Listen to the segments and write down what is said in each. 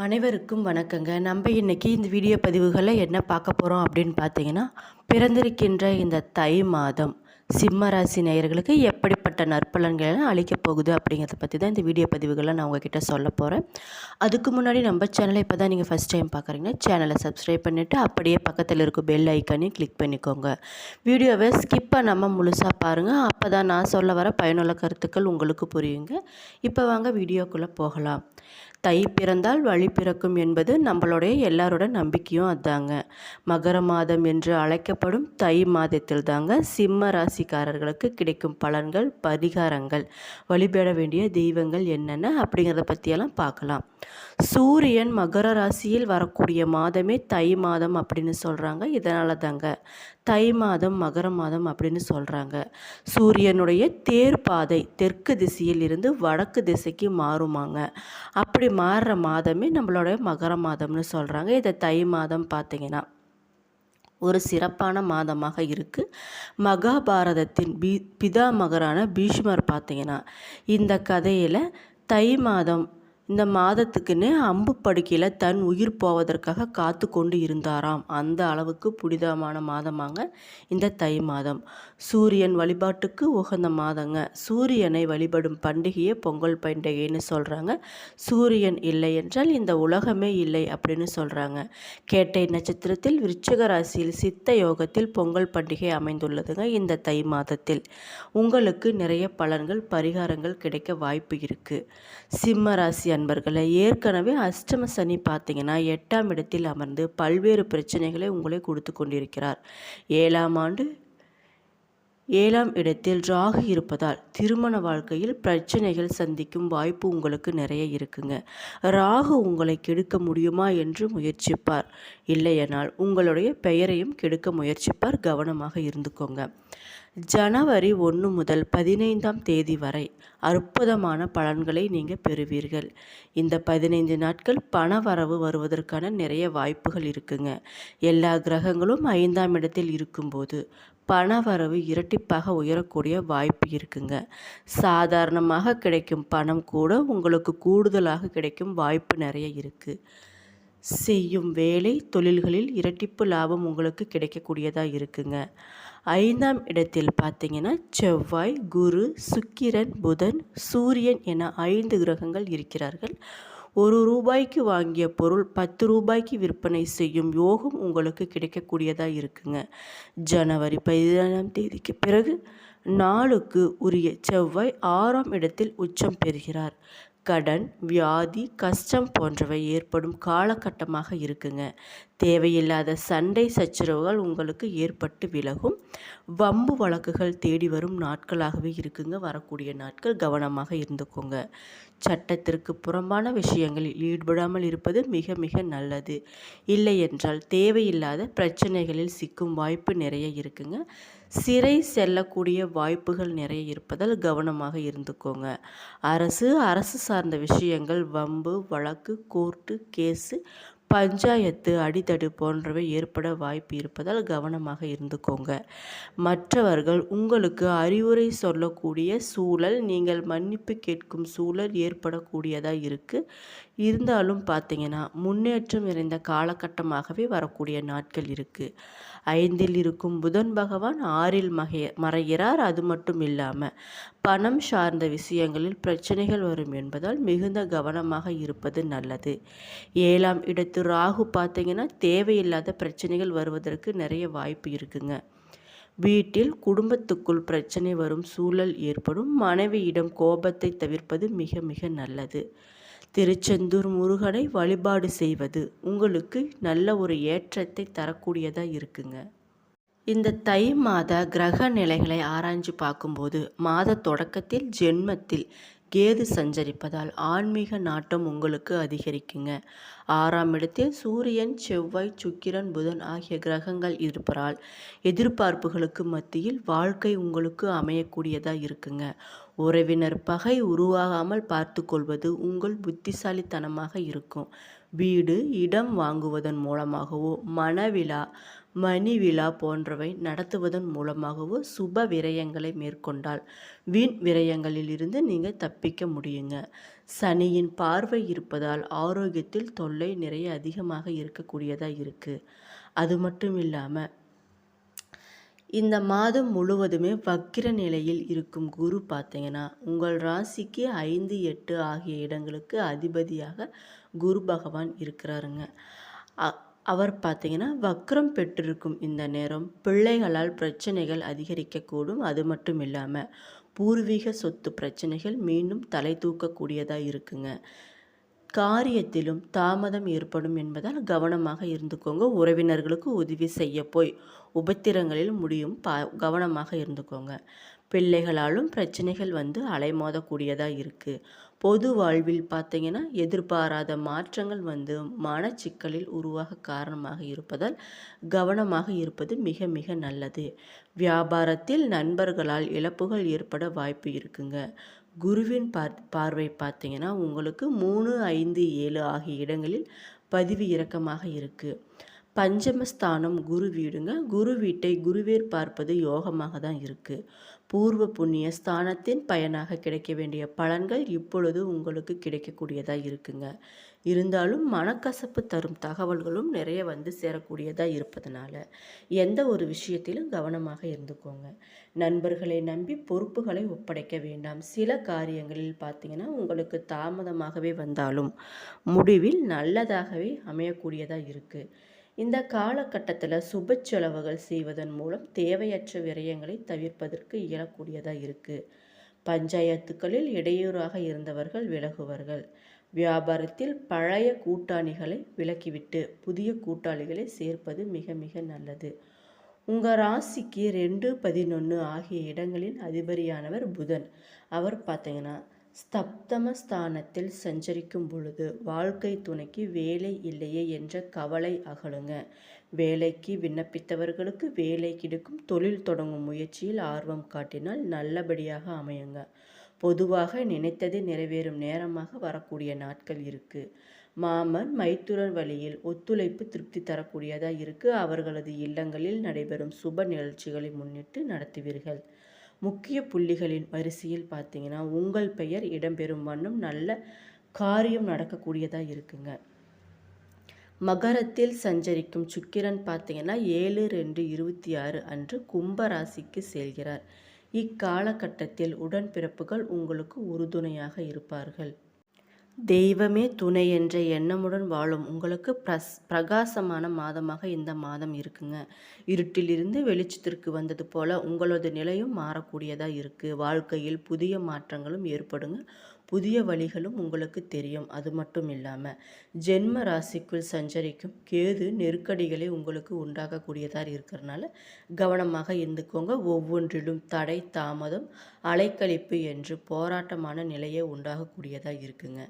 அனைவருக்கும் வணக்கங்க. நம்ம இன்னைக்கு இந்த வீடியோ பதிவுகளில் என்ன பார்க்க போகிறோம் அப்படின்னு பார்த்தீங்கன்னா, பிறந்திருக்கின்ற இந்த தை மாதம் சிம்ம ராசி நேயர்களுக்கு எப்படிப்பட்ட நற்பலன்களை அளிக்கப் போகுது அப்படிங்கிறத பற்றி தான் இந்த வீடியோ பதிவுகளை நான் உங்ககிட்ட சொல்ல போகிறேன். அதுக்கு முன்னாடி நம்ம சேனலை இப்போ தான் நீங்கள் ஃபஸ்ட் டைம் பார்க்குறீங்கன்னா சேனலை சப்ஸ்கிரைப் பண்ணிவிட்டு அப்படியே பக்கத்தில் இருக்க பெல் ஐக்கானையும் கிளிக் பண்ணிக்கோங்க. வீடியோவை ஸ்கிப் பண்ணாமல் முழுசாக பாருங்கள். அப்போ தான் நான் சொல்ல வர பயனுள்ள கருத்துக்கள் உங்களுக்கு புரியுங்க. இப்போ வாங்க வீடியோக்குள்ளே போகலாம். தை பிறந்தால் வழி பிறக்கும் என்பது நம்மளுடைய எல்லாரோட நம்பிக்கையும் அதாங்க. மகர மாதம் என்று அழைக்கப்படும் தை மாதத்தில் தாங்க சிம்ம ராசிக்காரர்களுக்கு கிடைக்கும் பலன்கள், பரிகாரங்கள், வழிபட வேண்டிய தெய்வங்கள் என்னென்ன அப்படிங்கிறத பற்றியெல்லாம் பார்க்கலாம். சூரியன் மகர ராசியில் வரக்கூடிய மாதமே தை மாதம் அப்படின்னு சொல்கிறாங்க. இதனால தாங்க தை மாதம் மகர மாதம் அப்படின்னு சொல்கிறாங்க. சூரியனுடைய தேர்பாதை தெற்கு திசையில் இருந்து வடக்கு திசைக்கு மாறுமாங்க. அப்படி மாறுற மாதமே நம்மளோட மகர மாதம்னு சொல்கிறாங்க. இதை தை மாதம் பார்த்திங்கன்னா ஒரு சிறப்பான மாதமாக இருக்குது. மகாபாரதத்தின் பிதாமகரான பீஷ்மர் பார்த்திங்கன்னா இந்த கதையில் தை மாதம் இந்த மாதத்துக்குன்னு அம்பு படுக்கையில் தன் உயிர் போவதற்காக காத்து கொண்டு இருந்தாராம். அந்த அளவுக்கு புனிதமான மாதமாங்க இந்த தை மாதம். சூரியன் வழிபாட்டுக்கு உகந்த மாதங்க. சூரியனை வழிபடும் பண்டிகையே பொங்கல் பண்டிகைன்னு சொல்கிறாங்க. சூரியன் இல்லை என்றால் இந்த உலகமே இல்லை அப்படின்னு சொல்கிறாங்க. கேட்டை நட்சத்திரத்தில் விருச்சிக ராசியில் சித்த யோகத்தில் பொங்கல் பண்டிகை அமைந்துள்ளதுங்க. இந்த தை மாதத்தில் உங்களுக்கு நிறைய பலன்கள், பரிகாரங்கள் கிடைக்க வாய்ப்பு இருக்குது. சிம்ம ராசி அன்பர்களை ஏற்கனவே அஷ்டம சனி பார்த்தீங்கன்னா 8ஆம் இடத்தில் அமர்ந்து பல்வேறு பிரச்சனைகளை உங்களை கொடுத்து கொண்டிருக்கிறார். 7ஆம் இடத்தில் ராகு இருப்பதால் திருமண வாழ்க்கையில் பிரச்சனைகள் சந்திக்கும் வாய்ப்பு உங்களுக்கு நிறைய இருக்குங்க. ராகு உங்களை கெடுக்க முடியுமா என்று முயற்சிப்பார். இல்லையெனால் உங்களுடைய பெயரையும் கெடுக்க முயற்சிப்பார். கவனமாக இருந்துக்கோங்க. ஜனவரி 1 முதல் 15ஆம் தேதி வரை அற்புதமான பலன்களை நீங்கள் பெறுவீர்கள். இந்த 15 நாட்கள் பண வரவு வருவதற்கான நிறைய வாய்ப்புகள் இருக்குங்க. எல்லா கிரகங்களும் 5ஆம் இடத்தில் இருக்கும்போது பண வரவு இரட்டிப்பாக உயரக்கூடிய வாய்ப்பு இருக்குங்க. சாதாரணமாக கிடைக்கும் பணம் கூட உங்களுக்கு கூடுதலாக கிடைக்கும் வாய்ப்பு நிறைய இருக்குது. செய்யும் வேலை தொழில்களில் இரட்டிப்பு லாபம் உங்களுக்கு கிடைக்கக்கூடியதாக இருக்குங்க. 5ஆம் இடத்தில் பார்த்தீங்கன்னா செவ்வாய், குரு, சுக்கிரன், புதன், சூரியன் என 5 கிரகங்கள் இருக்கிறார்கள். ₹1 வாங்கிய பொருள் ₹10 விற்பனை செய்யும் யோகம் உங்களுக்கு கிடைக்கக்கூடியதாக இருக்குங்க. ஜனவரி 17ஆம் தேதிக்கு பிறகு நாளுக்கு உரிய செவ்வாய் 6ஆம் இடத்தில் உச்சம் பெறுகிறார். கடன், வியாதி, கஷ்டம் போன்றவை ஏற்படும் காலகட்டமாக இருக்குங்க. தேவையில்லாத சண்டை சச்சரவுகள் உங்களுக்கு ஏற்பட்டு விலகும். வம்பு வழக்குகள் தேடி வரும் நாட்களாகவே இருக்குங்க. வரக்கூடிய நாட்கள் கவனமாக இருந்துக்கோங்க. சட்டத்திற்கு புறம்பான விஷயங்களில் ஈடுபடாமல் இருப்பது மிக மிக நல்லது. இல்லை என்றால் தேவையில்லாத பிரச்சனைகளில் சிக்கும் வாய்ப்பு நிறைய இருக்குங்க. சிறை செல்லக்கூடிய வாய்ப்புகள் நிறைய இருப்பதால் கவனமாக இருந்துக்கோங்க. அரசு சார்ந்த விஷயங்கள், வம்பு வழக்கு, கோர்ட்டு கேஸு, பஞ்சாயத்து, அடிதடி போன்றவை ஏற்பட வாய்ப்பு இருப்பதால் கவனமாக இருந்துக்கோங்க. மற்றவர்கள் உங்களுக்கு அறிவுரை சொல்லக்கூடிய சூழல், நீங்கள் மன்னிப்பு கேட்கும் சூழல் ஏற்படக்கூடியதாக இருக்குது. இருந்தாலும் பார்த்தீங்கன்னா முன்னேற்றம் நிறைந்த காலகட்டமாகவே வரக்கூடிய நாட்கள் இருக்குது. 5இல் இருக்கும் புதன் பகவான் 6இல் மறைகிறார். அது மட்டும் இல்லாமல் பணம் சார்ந்த விஷயங்களில் பிரச்சனைகள் வரும் என்பதால் மிகுந்த கவனமாக இருப்பது நல்லது. 7ஆம் இடத்து ராகு பார்த்தீங்கன்னா தேவையில்லாத பிரச்சனைகள் வருவதற்கு நிறைய வாய்ப்பு இருக்குங்க. வீட்டில் குடும்பத்துக்குள் பிரச்சனை வரும் சூழல் ஏற்படும். மனைவியிடம் கோபத்தை தவிர்ப்பது மிக மிக நல்லது. திருச்செந்தூர் முருகனை வழிபாடு செய்வது உங்களுக்கு நல்ல ஒரு ஏற்றத்தை தரக்கூடியதாக இருக்குங்க. இந்த தை மாத கிரக நிலைகளை ஆராய்ஞ்சு பார்க்கும்போது மாத தொடக்கத்தில் ஜென்மத்தில் கேது சஞ்சரிப்பதால் ஆன்மீக நாட்டம் உங்களுக்கு அதிகரிக்குங்க. 6ஆம் இடத்தில் சூரியன், செவ்வாய், சுக்கிரன், புதன் ஆகிய கிரகங்கள் இருப்பதால் எதிர்பார்ப்புகளுக்கு மத்தியில் வாழ்க்கை உங்களுக்கு அமையக்கூடியதாக இருக்குங்க. உறவினர் பகை உருவாகாமல் பார்த்து கொள்வது உங்கள் புத்திசாலித்தனமாக இருக்கும். வீடு, இடம் வாங்குவதன் மூலமாகவோ, மணவிழா, மணி விழா போன்றவை நடத்துவதன் மூலமாகவோ சுப விரயங்களை மேற்கொண்டால் வீண் விரயங்களில் இருந்து நீங்கள் தப்பிக்க முடியுங்க. சனியின் பார்வை இருப்பதால் ஆரோக்கியத்தில் தொல்லை நிறைய அதிகமாக இருக்கக்கூடியதாக இருக்குது. அது மட்டும் இல்லாமல் இந்த மாதம் முழுவதுமே வக்கிர நிலையில் இருக்கும் குரு பார்த்தீங்கன்னா உங்கள் ராசிக்கு 5, 8 ஆகிய இடங்களுக்கு அதிபதியாக குரு பகவான் இருக்கிறாருங்க. அவர் பார்த்தீங்கன்னா வக்ரம் பெற்றிருக்கும் இந்த நேரம் பிள்ளைகளால் பிரச்சனைகள் அதிகரிக்கக்கூடும். அது மட்டும் இல்லாமல் பூர்வீக சொத்து பிரச்சனைகள் மீண்டும் தலை தூக்கக்கூடியதாக இருக்குங்க. காரியத்திலும் தாமதம் ஏற்படும் என்பதால் கவனமாக இருந்துக்கோங்க. உறவினர்களுக்கு உதவி செய்ய போய் உபத்திரங்களில் முடியும் கவனமாக இருந்துக்கோங்க. பிள்ளைகளாலும் பிரச்சனைகள் அலைமோதக்கூடியதாக இருக்குது. பொது வாழ்வில் பார்த்தீங்கன்னா எதிர்பாராத மாற்றங்கள் மனச்சிக்கலில் உருவாக காரணமாக இருப்பதால் கவனமாக இருப்பது மிக மிக நல்லது. வியாபாரத்தில் நண்பர்களால் இழப்புகள் ஏற்பட வாய்ப்பு இருக்குங்க. குருவின் பார்வை பார்த்தீங்கன்னா உங்களுக்கு 3, 5, 7 ஆகிய இடங்களில் பதிவு இறக்கமாக இருக்குது. பஞ்சமஸ்தானம் குரு வீடுங்க. குரு வீட்டை குருவேர் பார்ப்பது யோகமாக தான் இருக்குது. பூர்வ புண்ணிய ஸ்தானத்தின் பயனாக கிடைக்க வேண்டிய பலன்கள் இப்பொழுது உங்களுக்கு கிடைக்கக்கூடியதாக இருக்குங்க. இருந்தாலும் மனக்கசப்பு தரும் தகவல்களும் நிறைய சேரக்கூடியதாக இருப்பதனால எந்த ஒரு விஷயத்திலும் கவனமாக இருந்துக்கோங்க. நண்பர்களை நம்பி பொறுப்புகளை ஒப்படைக்க வேண்டாம். சில காரியங்களில் பார்த்தீங்கன்னா உங்களுக்கு தாமதமாகவே வந்தாலும் முடிவில் நல்லதாகவே அமையக்கூடியதாக இருக்குது. இந்த காலகட்டத்தில் சுப செலவுகள் செய்வதன் மூலம் தேவையற்ற விரயங்களை தவிர்ப்பதற்கு இயலக்கூடியதாக இருக்குது. பஞ்சாயத்துக்களில் இடையூறாக இருந்தவர்கள் விலகுவார்கள். வியாபாரத்தில் பழைய கூட்டாளிகளை விலக்கிவிட்டு புதிய கூட்டாளிகளை சேர்ப்பது மிக மிக நல்லது. உங்கள் ராசிக்கு 2, 11 ஆகிய இடங்களின் அதிபதியானவர் புதன். அவர் பார்த்தீங்கன்னா ஸ்தப்தம ஸ்தானத்தில் சஞ்சரிக்கும் பொழுது வாழ்க்கை துணைக்கு வேலை இல்லையே என்ற கவலை அகலுங்க. வேலைக்கு விண்ணப்பித்தவர்களுக்கு வேலை கிடைக்கும். தொழில் தொடங்கும் முயற்சியில் ஆர்வம் காட்டினால் நல்லபடியாக அமையுங்க. பொதுவாக நினைத்தது நிறைவேறும் நேரமாக வரக்கூடிய நாட்கள் இருக்குது. மாமன் மைத்துனர் வழியில் ஒத்துழைப்பு திருப்தி தரக்கூடியதாக இருக்குது. அவர்களது இல்லங்களில் நடைபெறும் சுப நிகழ்ச்சிகளை முன்னிட்டு நடத்துவீர்கள். முக்கிய புள்ளிகளின் வரிசையில் பார்த்தீங்கன்னா உங்கள் பெயர் இடம்பெறும் வண்ணம் நல்ல காரியம் நடக்கக்கூடியதாக இருக்குங்க. மகரத்தில் சஞ்சரிக்கும் சுக்கிரன் பார்த்தீங்கன்னா 7/2/26 அன்று கும்ப ராசிக்கு செல்கிறார். இக்காலகட்டத்தில் உடன்பிறப்புகள் உங்களுக்கு உறுதுணையாக இருப்பார்கள். தெய்வமே துணை என்ற எண்ணமுடன் வாழும் உங்களுக்கு பிரகாசமான மாதமாக இந்த மாதம் இருக்குங்க. இருட்டிலிருந்து வெளிச்சத்திற்கு வந்தது போல உங்களது நிலையும் மாறக்கூடியதாக இருக்குது. வாழ்க்கையில் புதிய மாற்றங்களும் ஏற்படுங்க. புதிய வழிகளும் உங்களுக்கு தெரியும். அது மட்டும் இல்லாமல் ஜென்ம ராசிக்குள் சஞ்சரிக்கும் கேது நெருக்கடிகளை உங்களுக்கு உண்டாகக்கூடியதாக இருக்கிறதுனால கவனமாக இருந்துக்கோங்க. ஒவ்வொன்றிலும் தடை தாமதம் அலைக்கழிப்பு என்று போராட்டமான நிலையை உண்டாகக்கூடியதாக இருக்குங்க.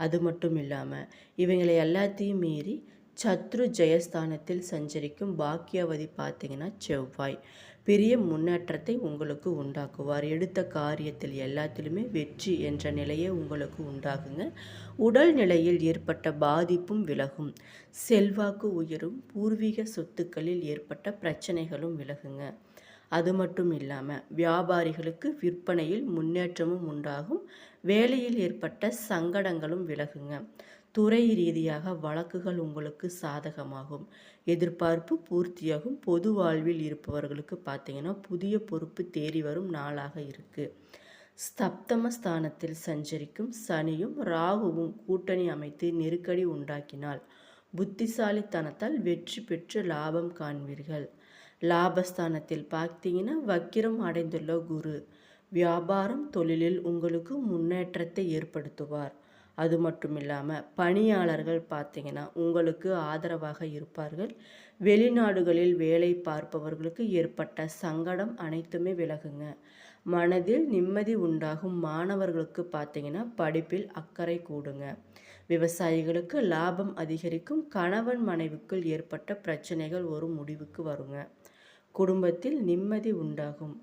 அது மட்டும் இல்லாமல் இவங்களை எல்லாத்தையும் மீறி சத்ரு ஜெயஸ்தானத்தில் சஞ்சரிக்கும் பாக்கியவதி பார்த்தீங்கன்னா செவ்வாய் பெரிய முன்னேற்றத்தை உங்களுக்கு உண்டாக்குவார். எடுத்த காரியத்தில் எல்லாத்திலுமே வெற்றி என்ற நிலையே உங்களுக்கு உண்டாகுங்க. உடல் நிலையில் ஏற்பட்ட பாதிப்பும் விலகும். செல்வாக்கு உயரும். பூர்வீக சொத்துக்களில் ஏற்பட்ட பிரச்சனைகளும் விலகுங்க. அது மட்டும் இல்லாமல் வியாபாரிகளுக்கு விற்பனையில் முன்னேற்றமும் உண்டாகும். வேலையில் ஏற்பட்ட சங்கடங்களும் விலகுங்க. துறை ரீதியாக வழக்குகள் உங்களுக்கு சாதகமாகும். எதிர்பார்ப்பு பூர்த்தியாகும். பொது வாழ்வில் இருப்பவர்களுக்கு பார்த்தீங்கன்னா புதிய பொறுப்பு தேடி வரும் நாளாக இருக்குது. ஸ்தப்தம ஸ்தானத்தில் சஞ்சரிக்கும் சனியும் ராகுவும் கூட்டணி அமைத்து நெருக்கடி உண்டாக்கினால் புத்திசாலித்தனத்தால் வெற்றி பெற்று லாபம் காண்பீர்கள். லாபஸ்தானத்தில் பார்த்தீங்கன்னா வக்கிரம் அடைந்துள்ள குரு வியாபாரம் தொழிலில் உங்களுக்கு முன்னேற்றத்தை ஏற்படுத்துவார். அது மட்டும் இல்லாமல் பணியாளர்கள் பார்த்தீங்கன்னா உங்களுக்கு ஆதரவாக இருப்பார்கள். வெளிநாடுகளில் வேலை பார்ப்பவர்களுக்கு ஏற்பட்ட சங்கடம் அனைத்துமே விலகுங்க. மனதில் நிம்மதி உண்டாகும். மாணவர்களுக்கு பார்த்தீங்கன்னா படிப்பில் அக்கறை கூடுங்க. விவசாயிகளுக்கு லாபம் அதிகரிக்கும். கணவன் மனைவிக்குள் ஏற்பட்ட பிரச்சனைகள் ஒரு முடிவுக்கு வருங்க. குடும்பத்தில் நிம்மதி உண்டாகும்.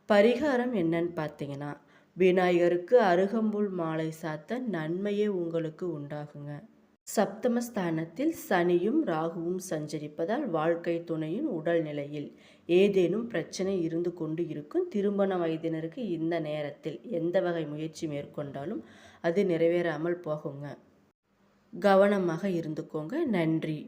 பரிகாரம் என்னன்னு பார்த்தீங்கன்னா விநாயகருக்கு அருகம்புல் மாலை சாத்த நன்மையே உங்களுக்கு உண்டாகுங்க. சப்தமஸ்தானத்தில் சனியும் ராகுவும் சஞ்சரிப்பதால் வாழ்க்கை துணையின் உடல் நிலையில் ஏதேனும் பிரச்சனை இருந்து கொண்டு இருக்கும். திருமண வயதினருக்கு இந்த நேரத்தில் எந்த வகை முயற்சி மேற்கொண்டாலும் அது நிறைவேறாமல் போகுங்க. கவனமாக இருந்துக்கோங்க. நன்றி.